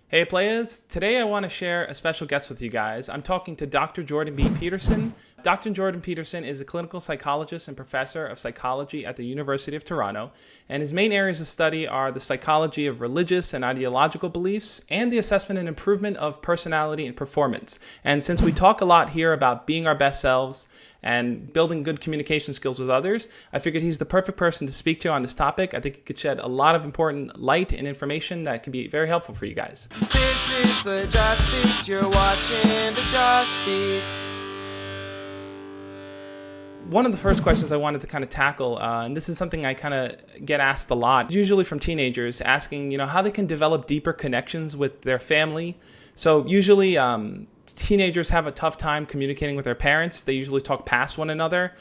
Hey players, today I want to share a special guest with you guys. I'm talking to Dr. Jordan B. Peterson. Dr. Jordan Peterson is a clinical psychologist and professor of psychology at the University of Toronto, and his main areas of study are the psychology of religious and ideological beliefs and the assessment and improvement of personality and performance. And since we talk a lot here about being our best selves and building good communication skills with others, I figured he's the perfect person to speak to on this topic. I think he could shed a lot of important light and information that could be very helpful for you guys. This is the Just Beats. You're watching the Just Beat. One of the first questions I wanted to kind of tackle, and this is something I kind of get asked a lot, usually from teenagers, asking, how they can develop deeper connections with their family. So usually teenagers have a tough time communicating with their parents. They usually talk past one another.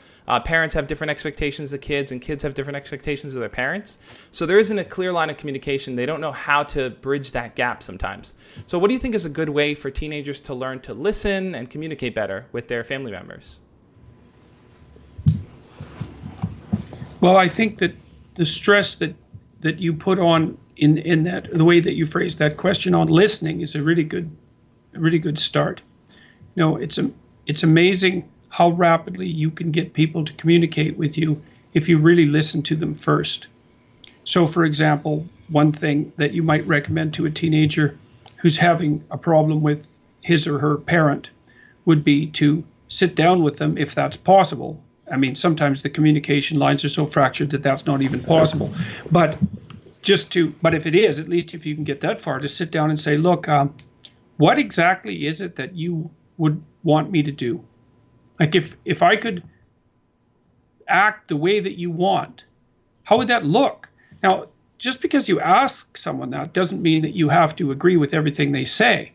Parents have different expectations of kids, and kids have different expectations of their parents. So there isn't a clear line of communication. They don't know how to bridge that gap sometimes. So what do you think is a good way for teenagers to learn to listen and communicate better with their family members? Well, I think that the stress that you put on in that, the way that you phrased that question on listening, is a really good start. It's amazing how rapidly you can get people to communicate with you if you really listen to them first. So, for example, one thing that you might recommend to a teenager who's having a problem with his or her parent would be to sit down with them if that's possible. I mean, sometimes the communication lines are so fractured that that's not even possible. But if it is, at least if you can get that far, to sit down and say, look, what exactly is it that you would want me to do? Like if I could act the way that you want, how would that look? Now, just because you ask someone that doesn't mean that you have to agree with everything they say.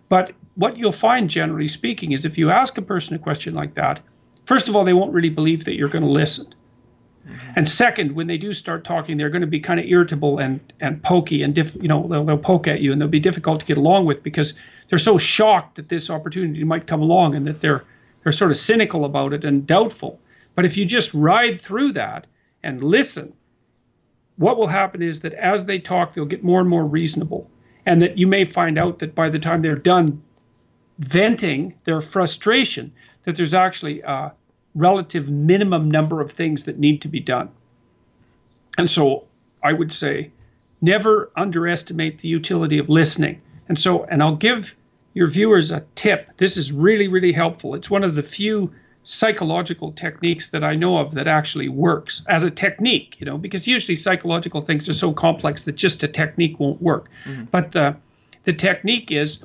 But what you'll find, generally speaking, is if you ask a person a question like that, first of all, they won't really believe that you're going to listen. Mm-hmm. And second, when they do start talking, they're going to be kind of irritable and pokey, and they'll poke at you, and they'll be difficult to get along with because they're so shocked that this opportunity might come along, and that they're sort of cynical about it and doubtful. But if you just ride through that and listen, what will happen is that as they talk, they'll get more and more reasonable, and that you may find out that by the time they're done venting their frustration, that there's actually a relative minimum number of things that need to be done. And so I would say never underestimate the utility of listening. And I'll give your viewers a tip. This is really, really helpful. It's one of the few psychological techniques that I know of that actually works as a technique, because usually psychological things are so complex that just a technique won't work. Mm-hmm. But the technique is,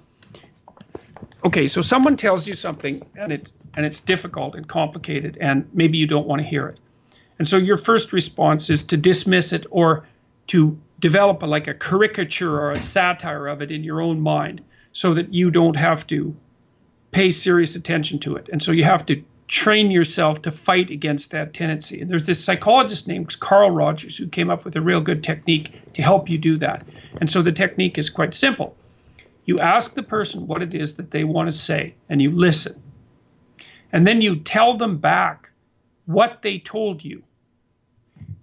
okay, so someone tells you something and it's difficult and complicated, and maybe you don't want to hear it. And so your first response is to dismiss it, or to develop a caricature or a satire of it in your own mind, so that you don't have to pay serious attention to it. And so you have to train yourself to fight against that tendency. And there's this psychologist named Carl Rogers who came up with a real good technique to help you do that. And so the technique is quite simple. You ask the person what it is that they want to say, and you listen. And then you tell them back what they told you.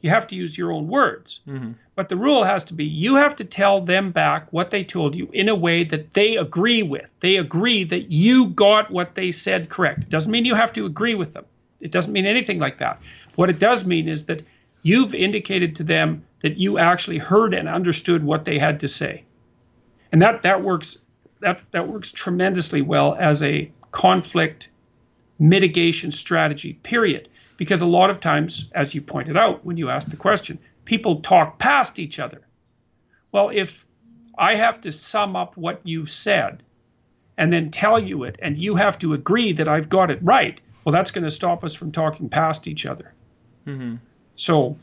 You have to use your own words. Mm-hmm. But the rule has to be, you have to tell them back what they told you in a way that they agree with. They agree that you got what they said correct. It doesn't mean you have to agree with them. It doesn't mean anything like that. What it does mean is that you've indicated to them that you actually heard and understood what they had to say. And that works tremendously well as a conflict mitigation strategy, period. Because a lot of times, as you pointed out when you asked the question, people talk past each other. Well, if I have to sum up what you've said and then tell you it, and you have to agree that I've got it right, well, that's going to stop us from talking past each other. Mm-hmm. So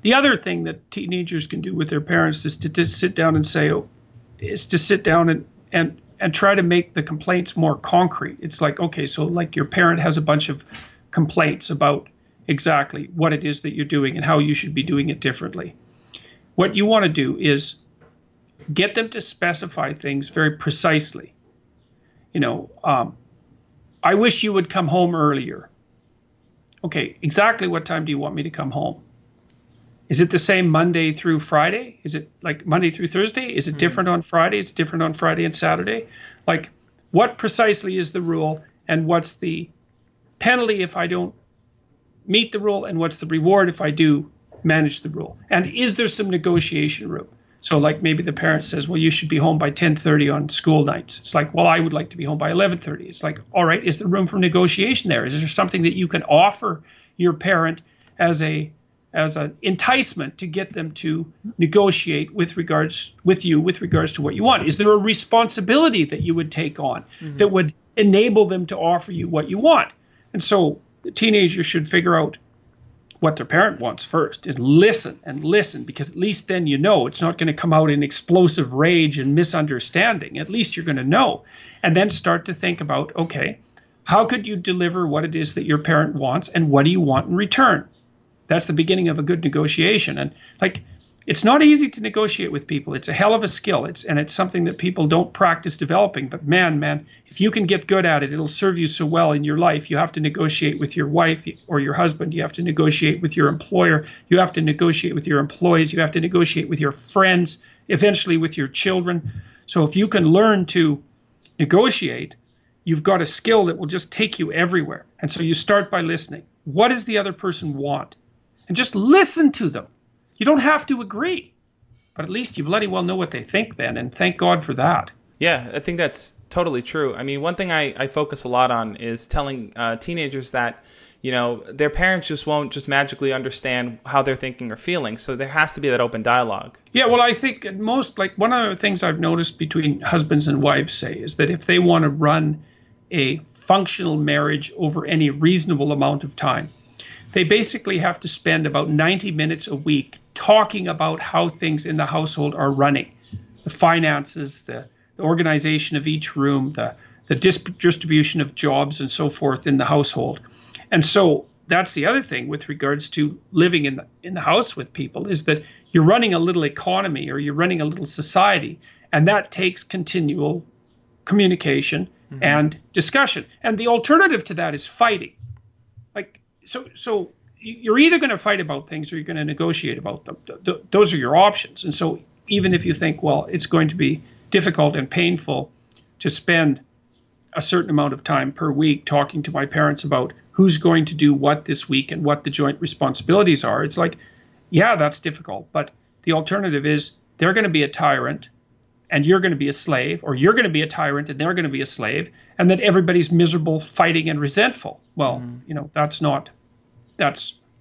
the other thing that teenagers can do with their parents is to sit down and and try to make the complaints more concrete. It's like, okay, so like your parent has a bunch of complaints about exactly what it is that you're doing and how you should be doing it differently. What you want to do is get them to specify things very precisely. I wish you would come home earlier. Okay, exactly what time do you want me to come home? Is it the same Monday through Friday? Is it like Monday through Thursday? Is it different on Friday? Is it different on Friday and Saturday? Like, what precisely is the rule, and what's the penalty if I don't meet the rule, and what's the reward if I do manage the rule? And is there some negotiation room? So like maybe the parent says, well, you should be home by 10:30 on school nights. It's like, well, I would like to be home by 11:30. It's like, all right, is there room for negotiation there? Is there something that you can offer your parent as an enticement to get them to negotiate with regards to what you want? Is there a responsibility that you would take on that would enable them to offer you what you want? And so the teenager should figure out what their parent wants first, is listen, because at least then you know it's not going to come out in explosive rage and misunderstanding. At least you're going to know. And then start to think about, okay, how could you deliver what it is that your parent wants, and what do you want in return? That's the beginning of a good negotiation. And like, it's not easy to negotiate with people. It's a hell of a skill. It's something that people don't practice developing. But man, if you can get good at it, it'll serve you so well in your life. You have to negotiate with your wife or your husband. You have to negotiate with your employer. You have to negotiate with your employees. You have to negotiate with your friends, eventually with your children. So if you can learn to negotiate, you've got a skill that will just take you everywhere. And so you start by listening. What does the other person want? And just listen to them. You don't have to agree, but at least you bloody well know what they think then, and thank God for that. Yeah, I think that's totally true. I mean, one thing I focus a lot on is telling teenagers that, their parents just won't just magically understand how they're thinking or feeling. So there has to be that open dialogue. Yeah, well, I think at most, like, one of the things I've noticed between husbands and wives, say, is that if they want to run a functional marriage over any reasonable amount of time, they basically have to spend about 90 minutes a week talking about how things in the household are running. The finances, the organization of each room, the distribution of jobs and so forth in the household. And so that's the other thing with regards to living in the house with people, is that you're running a little economy, or you're running a little society, and that takes continual communication and discussion. And the alternative to that is fighting. Like, so you're either going to fight about things or you're going to negotiate about them. Those are your options. And so even if you think, well, it's going to be difficult and painful to spend a certain amount of time per week talking to my parents about who's going to do what this week and what the joint responsibilities are, it's like, yeah, that's difficult. But the alternative is they're going to be a tyrant and you're going to be a slave, or you're going to be a tyrant and they're going to be a slave, and that everybody's miserable, fighting, and resentful. Well,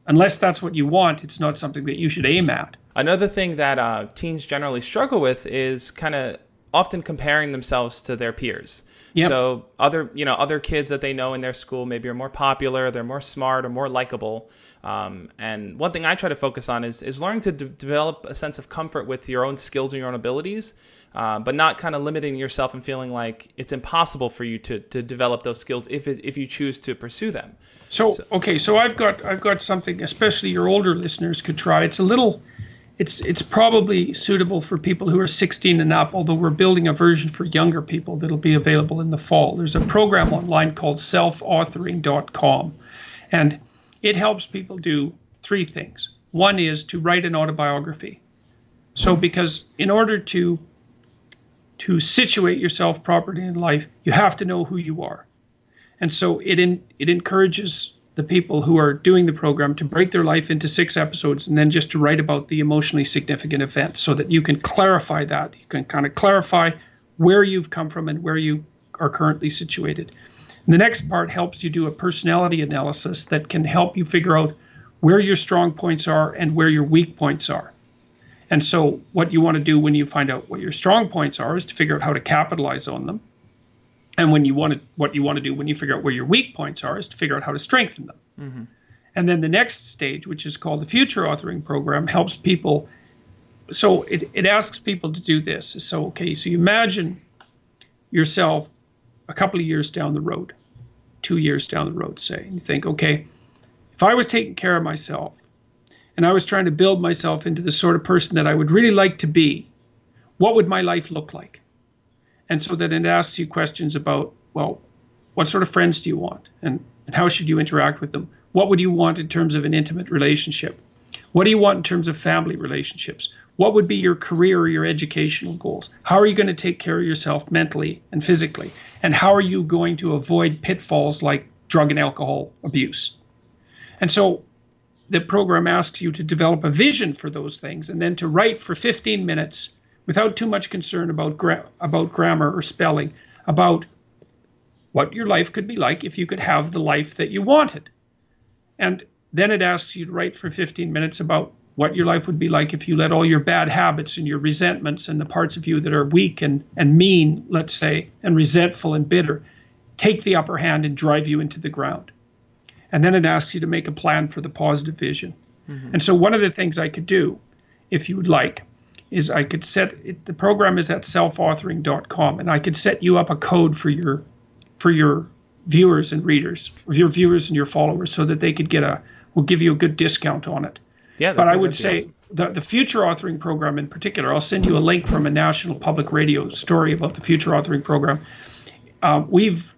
unless that's what you want, it's not something that you should aim at. Another thing that teens generally struggle with is kind of often comparing themselves to their peers. Yep. So other kids that they know in their school maybe are more popular, they're more smart or more likable. And one thing I try to focus on is learning to develop a sense of comfort with your own skills and your own abilities, but not kind of limiting yourself and feeling like it's impossible for you to develop those skills if you choose to pursue them. So I've got something, especially your older listeners could try. It's probably suitable for people who are 16 and up, although we're building a version for younger people that'll be available in the fall. There's a program online called selfauthoring.com, and it helps people do three things. One is to write an autobiography. So because in order to situate yourself properly in life, you have to know who you are. And so it encourages the people who are doing the program to break their life into 6 episodes and then just to write about the emotionally significant events, so that you can clarify that. You can kind of clarify where you've come from and where you are currently situated. And the next part helps you do a personality analysis that can help you figure out where your strong points are and where your weak points are. And so what you want to do when you find out what your strong points are is to figure out how to capitalize on them. And what you want to do when you figure out where your weak points are is to figure out how to strengthen them. Mm-hmm. And then the next stage, which is called the Future Authoring Program, helps people. So it asks people to do this. So you imagine yourself a couple of years down the road, 2 years down the road, say, and you think, okay, if I was taking care of myself and I was trying to build myself into the sort of person that I would really like to be, what would my life look like? And so then it asks you questions about, well, what sort of friends do you want? And how should you interact with them? What would you want in terms of an intimate relationship? What do you want in terms of family relationships? What would be your career or your educational goals? How are you going to take care of yourself mentally and physically? And how are you going to avoid pitfalls like drug and alcohol abuse? And so the program asks you to develop a vision for those things and then to write for 15 minutes without too much concern about grammar or spelling, about what your life could be like if you could have the life that you wanted. And then it asks you to write for 15 minutes about what your life would be like if you let all your bad habits and your resentments and the parts of you that are weak and mean, let's say, and resentful and bitter, take the upper hand and drive you into the ground. And then it asks you to make a plan for the positive vision. Mm-hmm. And so one of the things I could do, if you would like, is I could set it, the program is at selfauthoring.com, and I could set you up a code for your viewers and readers, or your viewers and your followers, so that they could we'll give you a good discount on it. Yeah, but I would say awesome. The future authoring program in particular, I'll send you a link from a national public radio story about the future authoring program. We've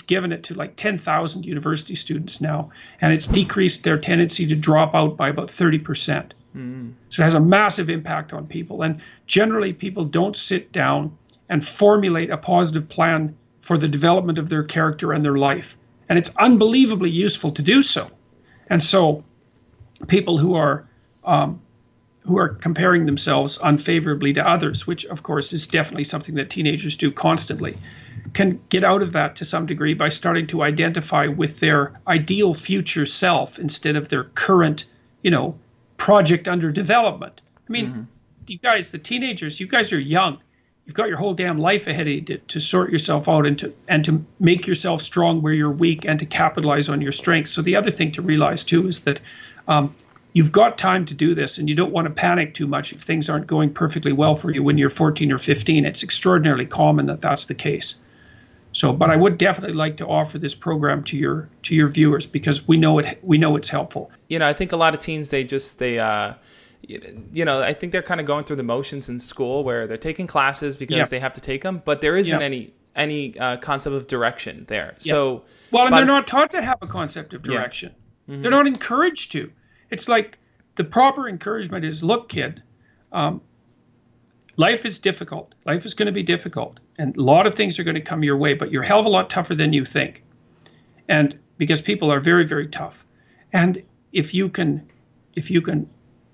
given it to like 10,000 university students now, and it's decreased their tendency to drop out by about 30%. Mm-hmm. So it has a massive impact on people. And generally, people don't sit down and formulate a positive plan for the development of their character and their life. And it's unbelievably useful to do so. And so people who are comparing themselves unfavorably to others, which of course is definitely something that teenagers do constantly, can get out of that to some degree by starting to identify with their ideal future self instead of their current, project under development. I mean, You guys, the teenagers, you guys are young. You've got your whole damn life ahead of you to sort yourself out and to make yourself strong where you're weak and to capitalize on your strengths. So the other thing to realize too is that you've got time to do this, and you don't want to panic too much if things aren't going perfectly well for you when you're 14 or 15. It's extraordinarily common that that's the case. So, but I would definitely like to offer this program to your viewers because we know it's helpful. I think a lot of teens I think they're kind of going through the motions in school where they're taking classes because they have to take them, but there isn't any concept of direction there. Yeah. So, and they're not taught to have a concept of direction. Yeah. Mm-hmm. They're not encouraged to. It's like the proper encouragement is, look, kid, life is difficult. Life is going to be difficult. And a lot of things are going to come your way, but you're a hell of a lot tougher than you think. And because people are very, very tough. And if you can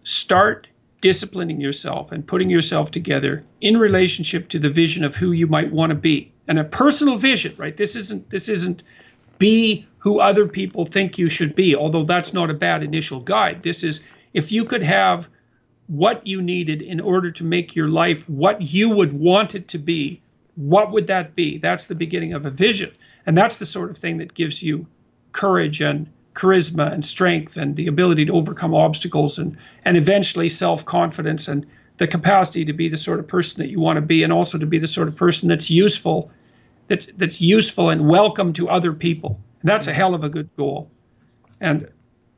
start disciplining yourself and putting yourself together in relationship to the vision of who you might want to be, and a personal vision, right? This isn't be who other people think you should be, although that's not a bad initial guide. This is, if you could have what you needed in order to make your life what you would want it to be, what would that be? That's the beginning of a vision. And that's the sort of thing that gives you courage and charisma and strength and the ability to overcome obstacles and eventually self-confidence and the capacity to be the sort of person that you want to be, and also to be the sort of person that's useful and welcome to other people. And that's a hell of a good goal. And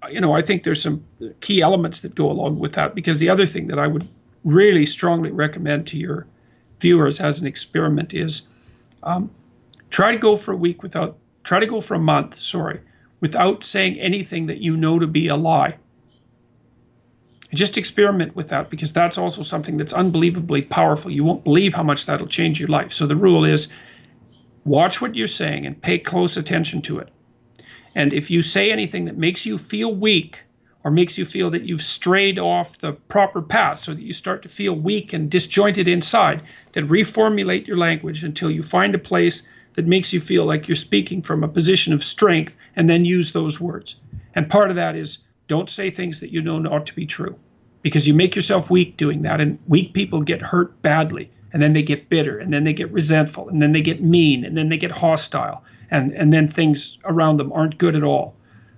I think there's some key elements that go along with that, because the other thing that I would really strongly recommend to your viewers as an experiment is try to go for a month, without saying anything that you know to be a lie. Just experiment with that, because that's also something that's unbelievably powerful. You won't believe how much that'll change your life. So the rule is, watch what you're saying and pay close attention to it. And if you say anything that makes you feel weak, or makes you feel that you've strayed off the proper path so that you start to feel weak and disjointed inside, then reformulate your language until you find a place that makes you feel like you're speaking from a position of strength, and then use those words. And part of that is, don't say things that you know not to be true, because you make yourself weak doing that, and weak people get hurt badly, and then they get bitter, and then they get resentful, and then they get mean, and then they get hostile, and then things around them aren't good at all.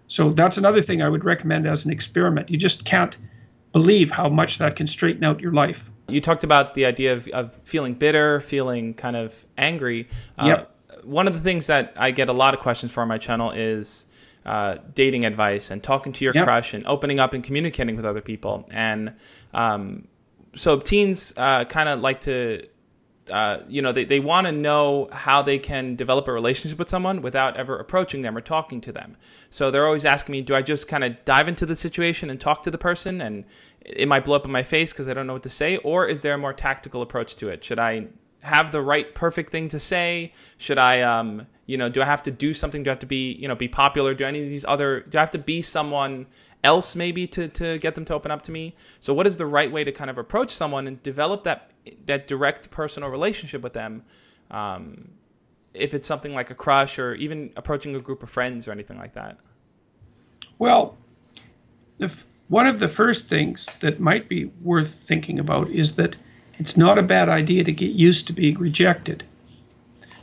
So that's another thing I would recommend as an experiment. You just can't believe how much that can straighten out your life. You talked about the idea of feeling bitter, feeling kind of angry. Yep. One of the things that I get a lot of questions for on my channel is dating advice and talking to your crush and opening up and communicating with other people. And so teens kind of like to they want to know how they can develop a relationship with someone without ever approaching them or talking to them. So they're always asking me, do I just kind of dive into the situation and talk to the person, and it might blow up in my face because I don't know what to say? Or is there a more tactical approach to it? Should I have the right perfect thing to say? Should I, do I have to do something? Do I have to be popular? Do I have to be someone else maybe to get them to open up to me? So what is the right way to kind of approach someone and develop that direct personal relationship with them? If it's something like a crush or even approaching a group of friends or anything like that. Well, one of the first things that might be worth thinking about is that it's not a bad idea to get used to being rejected.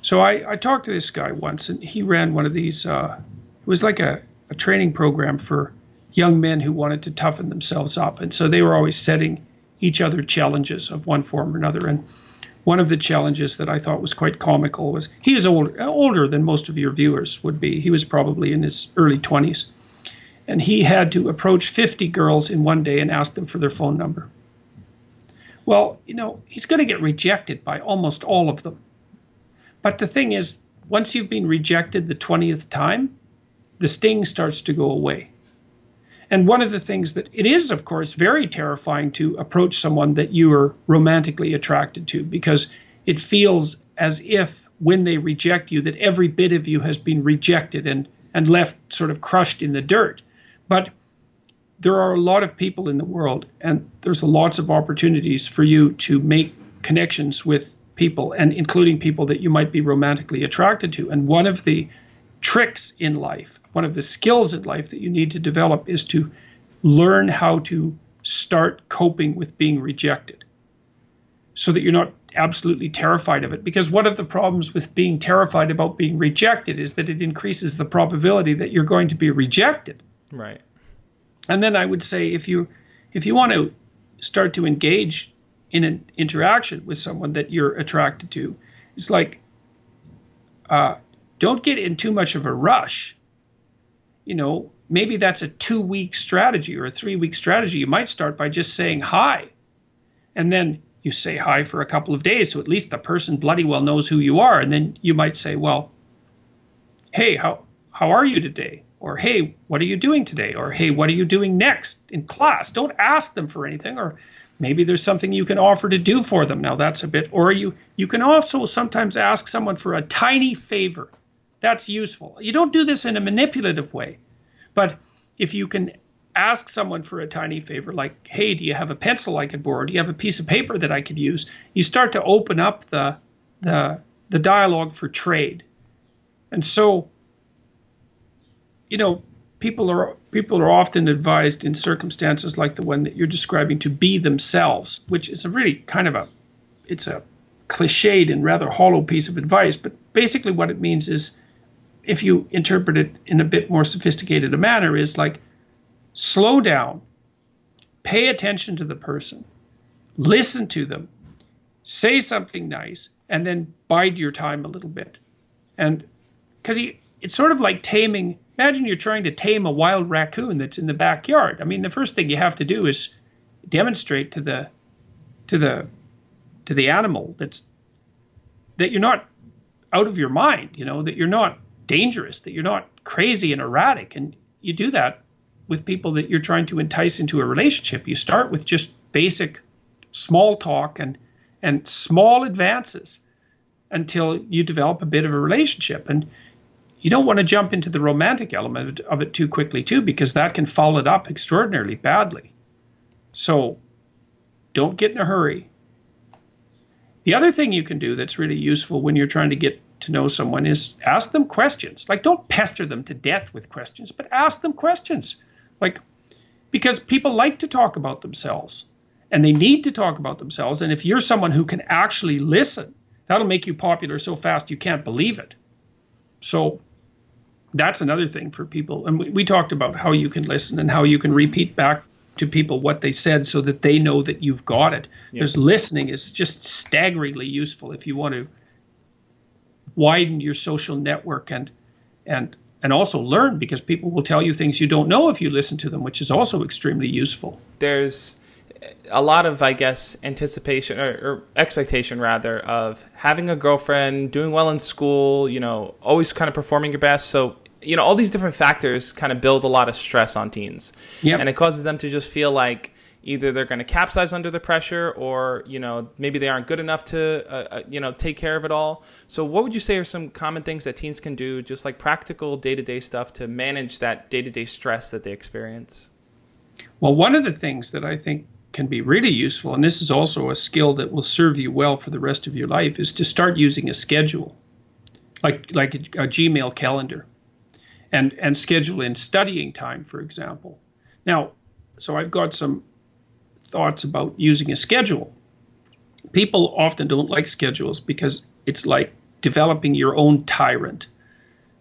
So I talked to this guy once, and he ran one of these, it was like a training program for young men who wanted to toughen themselves up. And so they were always setting each other challenges of one form or another. And one of the challenges that I thought was quite comical was, he is older than most of your viewers would be. He was probably in his early 20s. And he had to approach 50 girls in one day and ask them for their phone number. Well, he's going to get rejected by almost all of them. But the thing is, once you've been rejected the 20th time, the sting starts to go away. And one of the things that it is, of course, very terrifying to approach someone that you are romantically attracted to, because it feels as if when they reject you, that every bit of you has been rejected and left sort of crushed in the dirt. But there are a lot of people in the world, and there's lots of opportunities for you to make connections with people, and including people that you might be romantically attracted to. And one of the tricks in life, one of the skills in life that you need to develop is to learn how to start coping with being rejected so that you're not absolutely terrified of it. Because one of the problems with being terrified about being rejected is that it increases the probability that you're going to be rejected. Right. And then I would say, if you want to start to engage in an interaction with someone that you're attracted to, it's like, don't get in too much of a rush. Maybe that's a 2-week strategy or a 3-week strategy. You might start by just saying hi. And then you say hi for a couple of days, so at least the person bloody well knows who you are. And then you might say, well, hey, how are you today? Or, hey, what are you doing today? Or, hey, what are you doing next in class? Don't ask them for anything. Or maybe there's something you can offer to do for them. Now that's a bit, or you can also sometimes ask someone for a tiny favor. That's useful. You don't do this in a manipulative way. But if you can ask someone for a tiny favor, like, hey, do you have a pencil I could borrow? Do you have a piece of paper that I could use? You start to open up the dialogue for trade. And so, people are often advised in circumstances like the one that you're describing to be themselves, which is a really it's a cliched and rather hollow piece of advice. But basically what it means is, if you interpret it in a bit more sophisticated a manner, is like, slow down, pay attention to the person, listen to them, say something nice, and then bide your time a little bit. And because it's sort of like taming. Imagine you're trying to tame a wild raccoon that's in the backyard. I mean, the first thing you have to do is demonstrate to the animal that you're not out of your mind, that you're not dangerous, that you're not crazy and erratic. And you do that with people that you're trying to entice into a relationship. You start with just basic small talk and small advances until you develop a bit of a relationship. And you don't want to jump into the romantic element of it too quickly too, because that can foul it up extraordinarily badly. So don't get in a hurry. The other thing you can do that's really useful when you're trying to get to know someone is ask them questions. Like, don't pester them to death with questions, but ask them questions. Like, because people like to talk about themselves, and they need to talk about themselves. And if you're someone who can actually listen, that'll make you popular so fast you can't believe it. So that's another thing for people. And we talked about how you can listen and how you can repeat back to people what they said so that they know that you've got it. Yeah. Because listening is just staggeringly useful if you want to widen your social network and also learn, because people will tell you things you don't know if you listen to them, which is also extremely useful. a lot of, I guess, anticipation or expectation rather of having a girlfriend, doing well in school, always kind of performing your best. So, all these different factors kind of build a lot of stress on teens. Yep. And it causes them to just feel like either they're going to capsize under the pressure or, maybe they aren't good enough to, take care of it all. So what would you say are some common things that teens can do, just like practical day-to-day stuff to manage that day-to-day stress that they experience? Well, one of the things that I think can be really useful, and this is also a skill that will serve you well for the rest of your life, is to start using a schedule, like a Gmail calendar, and schedule in studying time, for example. Now, so I've got some thoughts about using a schedule. People often don't like schedules because it's like developing your own tyrant.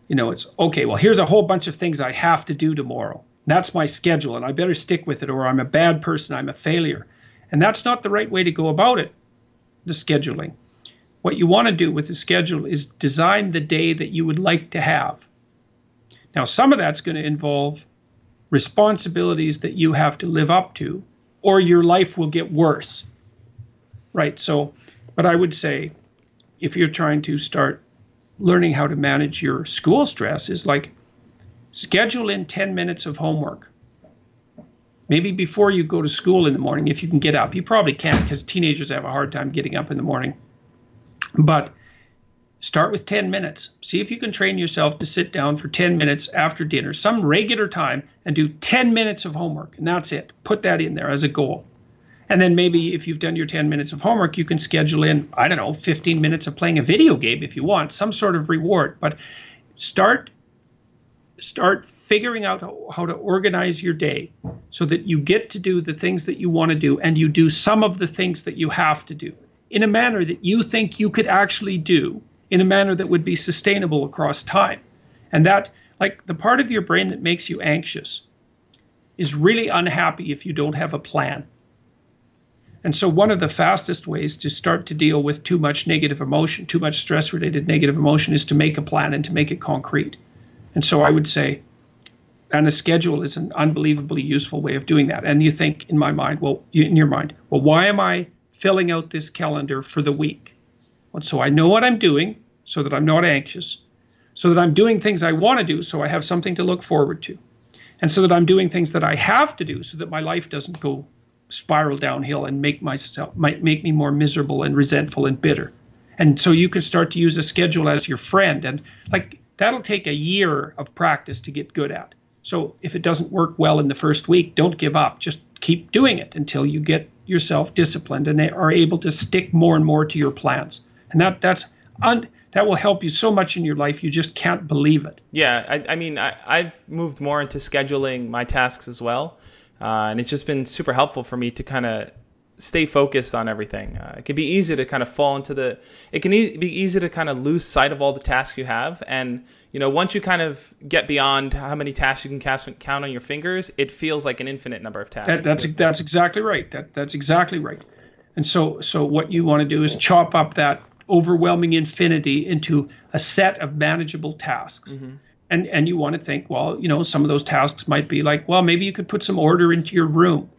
It's, okay, well, here's a whole bunch of things I have to do tomorrow. That's my schedule, and I better stick with it, or I'm a bad person, I'm a failure. And that's not the right way to go about it, the scheduling. What you want to do with the schedule is design the day that you would like to have. Now, some of that's going to involve responsibilities that you have to live up to, or your life will get worse. Right? So, but I would say, if you're trying to start learning how to manage your school stress, is like, schedule in 10 minutes of homework. Maybe before you go to school in the morning, if you can get up. You probably can't because teenagers have a hard time getting up in the morning. But start with 10 minutes. See if you can train yourself to sit down for 10 minutes after dinner, some regular time, and do 10 minutes of homework. And that's it. Put that in there as a goal. And then maybe if you've done your 10 minutes of homework, you can schedule in, 15 minutes of playing a video game if you want, some sort of reward. But start figuring out how to organize your day so that you get to do the things that you want to do, and you do some of the things that you have to do in a manner that you think you could actually do, in a manner that would be sustainable across time. And that, like, the part of your brain that makes you anxious is really unhappy if you don't have a plan. And so one of the fastest ways to start to deal with too much negative emotion, too much stress-related negative emotion, is to make a plan and to make it concrete. And so I would say, and a schedule is an unbelievably useful way of doing that. And you think, in your mind, why am I filling out this calendar for the week? Well, so I know what I'm doing so that I'm not anxious, so that I'm doing things I want to do so I have something to look forward to, and so that I'm doing things that I have to do so that my life doesn't go spiral downhill and make me more miserable and resentful and bitter. And so you can start to use a schedule as your friend, and that'll take a year of practice to get good at. So if it doesn't work well in the first week, don't give up. Just keep doing it until you get yourself disciplined and are able to stick more and more to your plans. And that will help you so much in your life, you just can't believe it. Yeah, I've moved more into scheduling my tasks as well. And it's just been super helpful for me to kind of stay focused on everything. It can be easy to kind of fall into be easy to kind of lose sight of all the tasks you have. And, once you kind of get beyond how many tasks you can count on your fingers, it feels like an infinite number of tasks. That's exactly right. That's exactly right. And so what you want to do is chop up that overwhelming infinity into a set of manageable tasks. Mm-hmm. And you want to think, some of those tasks might be like, maybe you could put some order into your room.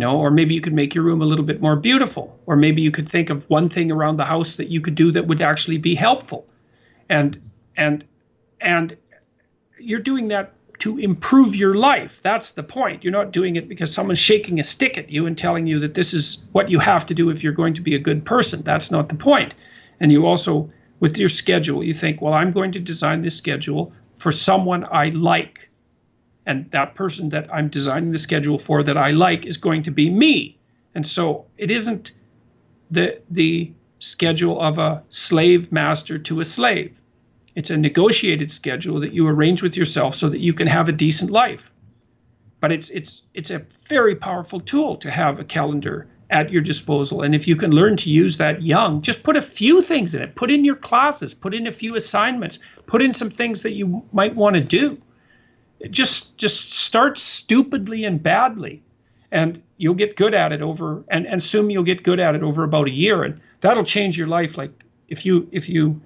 Or maybe you could make your room a little bit more beautiful. Or maybe you could think of one thing around the house that you could do that would actually be helpful. And you're doing that to improve your life. That's the point. You're not doing it because someone's shaking a stick at you and telling you that this is what you have to do if you're going to be a good person. That's not the point. And you also, with your schedule, you think, I'm going to design this schedule for someone I like. And that person that I'm designing the schedule for that I like is going to be me. And so it isn't the schedule of a slave master to a slave. It's a negotiated schedule that you arrange with yourself so that you can have a decent life. But it's a very powerful tool to have a calendar at your disposal. And if you can learn to use that young, just put a few things in it. Put in your classes, put in a few assignments, put in some things that you might want to do. Just start stupidly and badly, and you'll get good at it and assume you'll get good at it over about a year, and that'll change your life. Like if you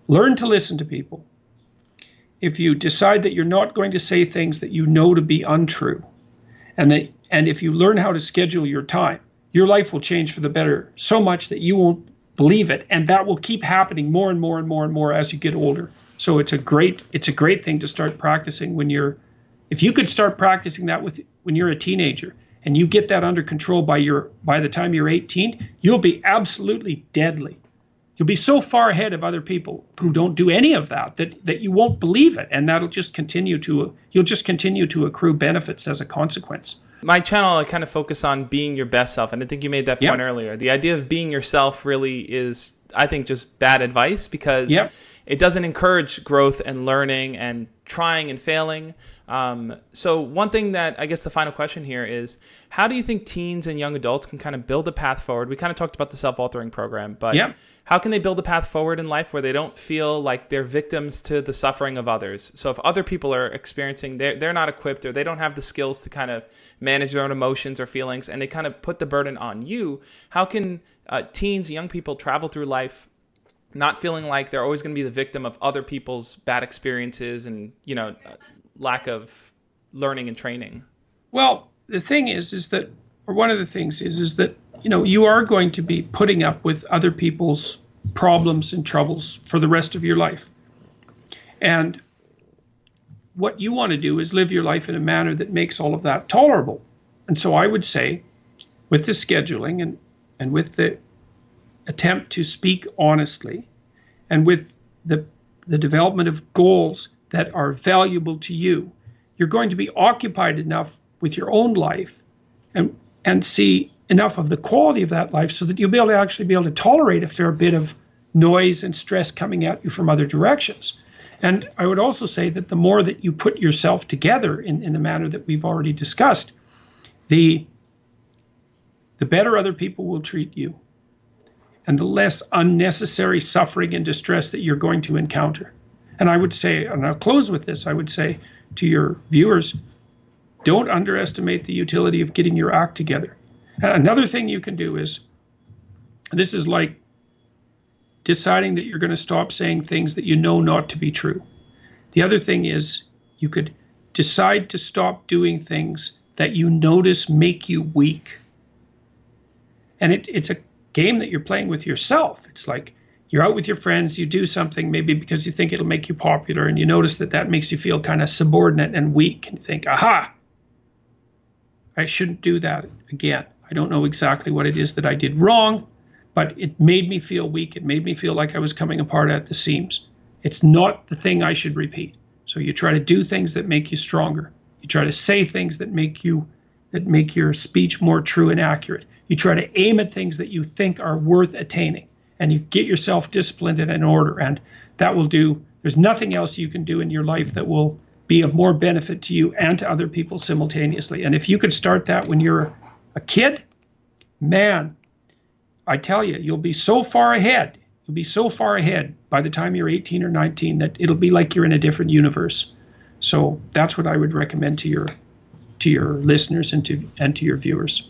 learn to listen to people, if you decide that you're not going to say things that you know to be untrue, And if you learn how to schedule your time, your life will change for the better so much that you won't believe it. And that will keep happening more and more and more and more as you get older. So it's a great thing to start practicing if you could start practicing that when you're a teenager and you get that under control by the time you're 18, you'll be absolutely deadly. You'll be so far ahead of other people who don't do any of that you won't believe it. And you'll just continue to accrue benefits as a consequence. My channel, I kind of focus on being your best self. And I think you made that point earlier. The idea of being yourself really is, I think, just bad advice because it doesn't encourage growth and learning and trying and failing. So one thing that I guess the final question here is, how do you think teens and young adults can kind of build a path forward? We kind of talked about the self-authoring program, but how can they build a path forward in life where they don't feel like they're victims to the suffering of others? So if other people are experiencing, they're not equipped or they don't have the skills to kind of manage their own emotions or feelings, and they kind of put the burden on you, how can teens, young people travel through life not feeling like they're always going to be the victim of other people's bad experiences and, lack of learning and training? Well, the thing is that, or one of the things is that, you are going to be putting up with other people's problems and troubles for the rest of your life. And what you want to do is live your life in a manner that makes all of that tolerable. And so I would say, with the scheduling and with the attempt to speak honestly, and with the development of goals that are valuable to you, you're going to be occupied enough with your own life and see enough of the quality of that life so that you'll be able to tolerate a fair bit of noise and stress coming at you from other directions. And I would also say that the more that you put yourself together in the manner that we've already discussed, the better other people will treat you, and the less unnecessary suffering and distress that you're going to encounter. And I would say, and I'll close with this, I would say to your viewers, don't underestimate the utility of getting your act together. Another thing you can do is, this is like deciding that you're going to stop saying things that you know not to be true. The other thing is, you could decide to stop doing things that you notice make you weak. And it's a game that you're playing with yourself. It's like you're out with your friends, you do something maybe because you think it'll make you popular, and you notice that makes you feel kind of subordinate and weak, and you think, aha, I shouldn't do that again. I don't know exactly what it is that I did wrong, but it made me feel weak. It made me feel like I was coming apart at the seams. It's not the thing I should repeat. So you try to do things that make you stronger. You try to say things that make your speech more true and accurate. You try to aim at things that you think are worth attaining, and you get yourself disciplined and in order. And that will do, there's nothing else you can do in your life that will be of more benefit to you and to other people simultaneously. And if you could start that when you're a kid, man, I tell you, you'll be so far ahead. You'll be so far ahead by the time you're 18 or 19 that it'll be like you're in a different universe. So that's what I would recommend to your listeners and to your viewers.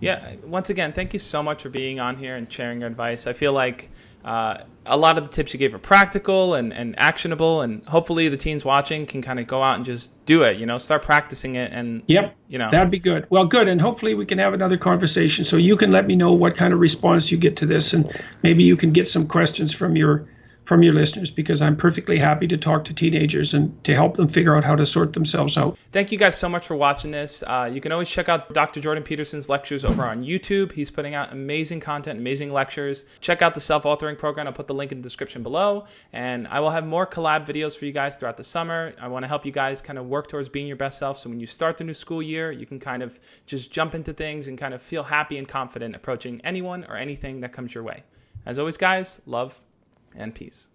Yeah, once again, thank you so much for being on here and sharing your advice. I feel like a lot of the tips you gave are practical and actionable, and hopefully the teens watching can kind of go out and just do it, start practicing it. And that'd be good. Well, good. And hopefully we can have another conversation, so you can let me know what kind of response you get to this, and maybe you can get some questions from your listeners, because I'm perfectly happy to talk to teenagers and to help them figure out how to sort themselves out. Thank you guys so much for watching this. You can always check out Dr. Jordan Peterson's lectures over on YouTube. He's putting out amazing content, amazing lectures. Check out the self-authoring program. I'll put the link in the description below. And I will have more collab videos for you guys throughout the summer. I want to help you guys kind of work towards being your best self, so when you start the new school year, you can kind of just jump into things and kind of feel happy and confident approaching anyone or anything that comes your way. As always, guys, love and peace.